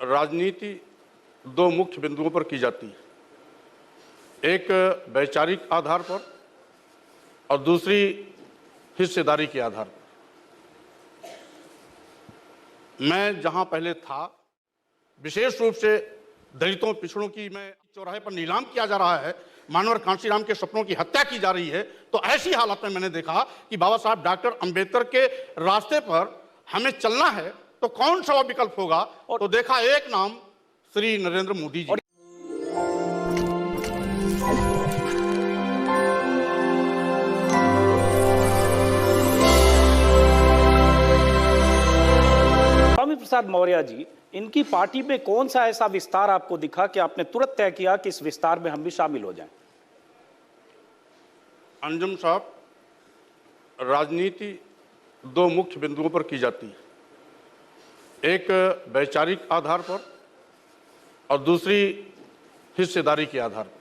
राजनीति दो मुख्य बिंदुओं पर की जाती है, एक वैचारिक आधार पर और दूसरी हिस्सेदारी के आधार पर। मैं जहां पहले था, विशेष रूप से दलितों पिछड़ों की मैं चौराहे पर नीलाम किया जा रहा है, मानवर कांशीराम के सपनों की हत्या की जा रही है, तो ऐसी हालत में मैंने देखा कि बाबा साहब डॉक्टर अंबेडकर के रास्ते पर हमें चलना है तो कौन सा विकल्प होगा, और तो देखा एक नाम श्री नरेंद्र मोदी जी। स्वामी प्रसाद मौर्य जी, इनकी पार्टी में कौन सा ऐसा विस्तार आपको दिखा कि आपने तुरंत तय किया कि इस विस्तार में हम भी शामिल हो जाएं? अंजुम साहब, राजनीति दो मुख्य बिंदुओं पर की जाती है, एक वैचारिक आधार पर और दूसरी हिस्सेदारी के आधार पर।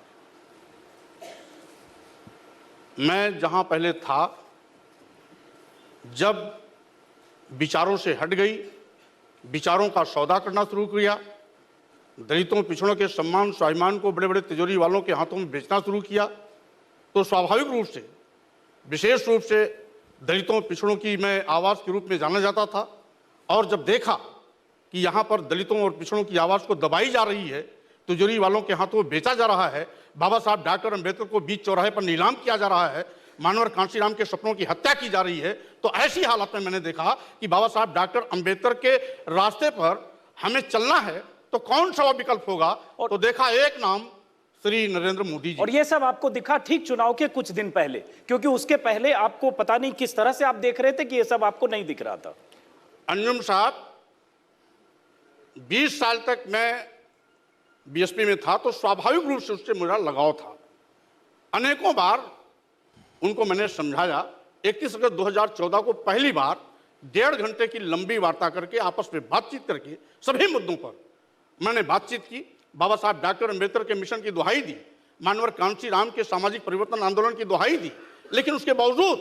मैं जहां पहले था, जब विचारों से हट गई, विचारों का सौदा करना शुरू किया, दलितों पिछड़ों के सम्मान स्वाभिमान को बड़े बड़े तिजोरी वालों के हाथों में बेचना शुरू किया, तो स्वाभाविक रूप से, विशेष रूप से दलितों पिछड़ों की मैं आवाज़ के रूप में जाना जाता था। और जब देखा कि यहाँ पर दलितों और पिछड़ों की आवाज़ को दबाई जा रही है, तिजोरी वालों के हाथों में बेचा जा रहा है, बाबा साहब डॉक्टर अंबेडकर को बीच चौराहे पर नीलाम किया जा रहा है, मानवर कांशीराम के सपनों की हत्या की जा रही है, तो ऐसी हालत में मैंने देखा कि बाबा साहब डॉक्टर अंबेडकर के रास्ते पर हमें चलना है तो कौन सा विकल्प होगा, और तो देखा एक नाम श्री नरेंद्र मोदी जी। और ये सब आपको दिखा ठीक चुनाव के कुछ दिन पहले, क्योंकि उसके पहले आपको पता नहीं किस तरह से आप देख रहे थे कि ये सब आपको नहीं दिख रहा था। अंजुम साहब, 20 साल तक मैं बीएसपी में था, तो स्वाभाविक रूप से उससे मेरा लगाव था। अनेकों बार उनको मैंने समझाया। 31 अगस्त 2014 को पहली बार 1.5 घंटे की लंबी वार्ता करके, आपस में बातचीत करके सभी मुद्दों पर मैंने बातचीत की। बाबा साहब डॉक्टर अंबेडकर के मिशन की दुहाई दी, मानवर कांशीराम के सामाजिक परिवर्तन आंदोलन की दुहाई दी, लेकिन उसके बावजूद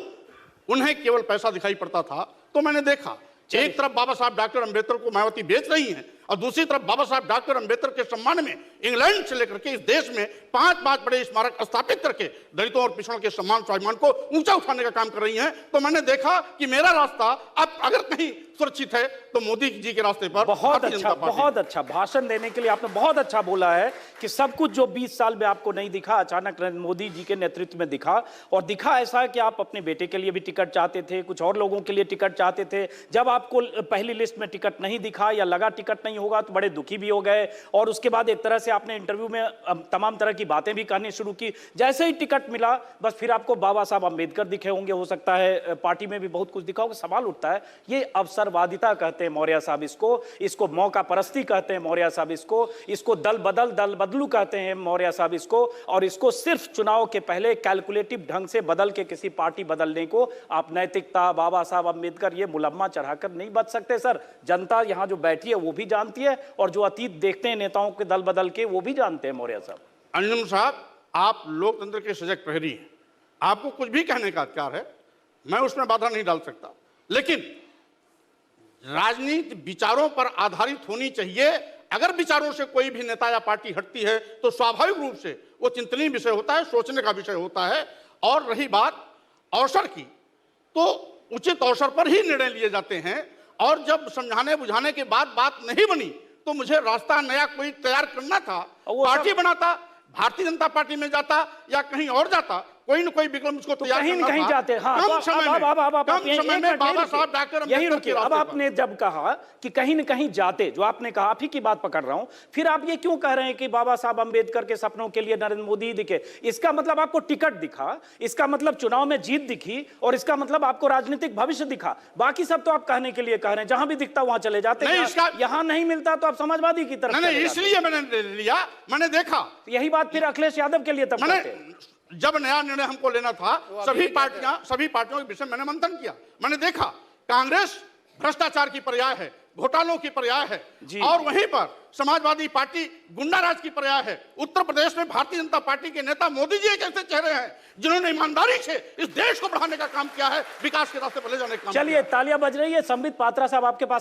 उन्हें केवल पैसा दिखाई पड़ता था। तो मैंने देखा, एक तरफ बाबा साहब डॉक्टर अंबेडकर को मायावती बेच रही हैं, और दूसरी तरफ बाबा साहब डॉक्टर अंबेडकर के सम्मान में इंग्लैंड से लेकर के इस देश में 5 बड़े स्मारक स्थापित करके दलितों और पिछड़ों के सम्मान स्वाभिमान को ऊंचा उठाने का काम कर रही हैं। तो मैंने देखा कि मेरा रास्ता अब अगर कहीं सुरक्षित है तो मोदी जी के रास्ते पर। बहुत अच्छा भाषण देने के लिए आपने बहुत अच्छा बोला है कि सब कुछ जो 20 साल में आपको नहीं दिखा, अचानक नरेंद्र मोदी जी के नेतृत्व में दिखा। और दिखा ऐसा कि आप अपने बेटे के लिए भी टिकट चाहते थे, कुछ और लोगों के लिए टिकट चाहते थे। जब आपको पहली लिस्ट में टिकट नहीं दिखा या लगा टिकट नहीं होगा तो बड़े दुखी भी हो गए, और उसके बाद एक तरह से आपने इंटरव्यू में तमाम तरह की बातें भी कहनी शुरू की। जैसे ही टिकट मिला, बस फिर आपको बाबा साहब अंबेडकर दिखे होंगे, हो सकता है पार्टी में भी बहुत कुछ दिखा होगा। सवाल उठता है, ये अवसरवादिता कहते हैं मौर्य साहब इसको मौका परस्ती कहते हैं मौर्य साहब इसको दल बदलू कहते हैं मौर्य साहब इसको, और इसको सिर्फ चुनाव के पहले कैलकुलेटिव ढंग से बदल के किसी पार्टी बदलने को आप नैतिकता, बाबा साहब अंबेडकर, ये मुलम्मा चढ़ाकर नहीं बच सकते सर। जनता यहां जो बैठी है वो भी जानती है, और जो अतीत देखते हैं नेताओं के दल बदल के, वो भी जानते हैं मौर्य साहब। अंजुम साहब, आप लोकतंत्र के सजग प्रहरी हैं, आपको कुछ भी कहने का अधिकार है, मैं उसमें बाधा नहीं डाल सकता, लेकिन राजनीति विचारों पर आधारित होनी चाहिए। अगर विचारों से कोई भी नेता या पार्टी हटती है तो स्वाभाविक रूप से वो चिंतनीय विषय होता है, सोचने का विषय होता है। और रही बात अवसर की, तो उचित अवसर पर ही निर्णय लिए जाते हैं, और जब समझाने बुझाने के बाद बात नहीं बनी तो मुझे रास्ता नया कोई तैयार करना था। पार्टी बनाता, भारतीय जनता पार्टी में जाता या कहीं और जाता, कोई न कोई विकल्प उसको तैयार करना था। कहीं जाते। हाँ, कम समय में बाबा साहब डॉक्टर यही रुकिए। अब आपने जब कहा कि कहीं न कहीं जाते, जो आपने कहा, आप ही की बात पकड़ रहा हूं, फिर आप ये क्यों कह रहे हैं कि बाबा साहब अंबेडकर के सपनों के लिए नरेंद्र मोदी दिखे? इसका मतलब आपको टिकट दिखा, इसका मतलब चुनाव में जीत दिखी, और इसका मतलब आपको राजनीतिक भविष्य दिखा। बाकी सब तो आप कहने के लिए कह रहे हैं, जहां भी दिखता वहां चले जाते हैं। यहां नहीं मिलता तो आप समाजवादी की तरफ। नहीं, इसलिए मैंने लिया, मैंने देखा। यही बात फिर अखिलेश यादव के लिए तब जब नया निर्णय हमको लेना था, सभी पार्टियों के विषय मैंने मंथन किया। मैंने देखा कांग्रेस भ्रष्टाचार की पर्याय है, घोटालों की पर्याय है, और वहीं पर समाजवादी पार्टी गुंडाराज की पर्याय है। उत्तर प्रदेश में भारतीय जनता पार्टी के नेता मोदी जी एक ऐसे चेहरे हैं जिन्होंने ईमानदारी से इस देश को बढ़ाने का काम किया है, विकास के रास्ते पर ले जाने का काम। चलिए, तालियां बज रही है। संबित पात्रा साहब आपके पास।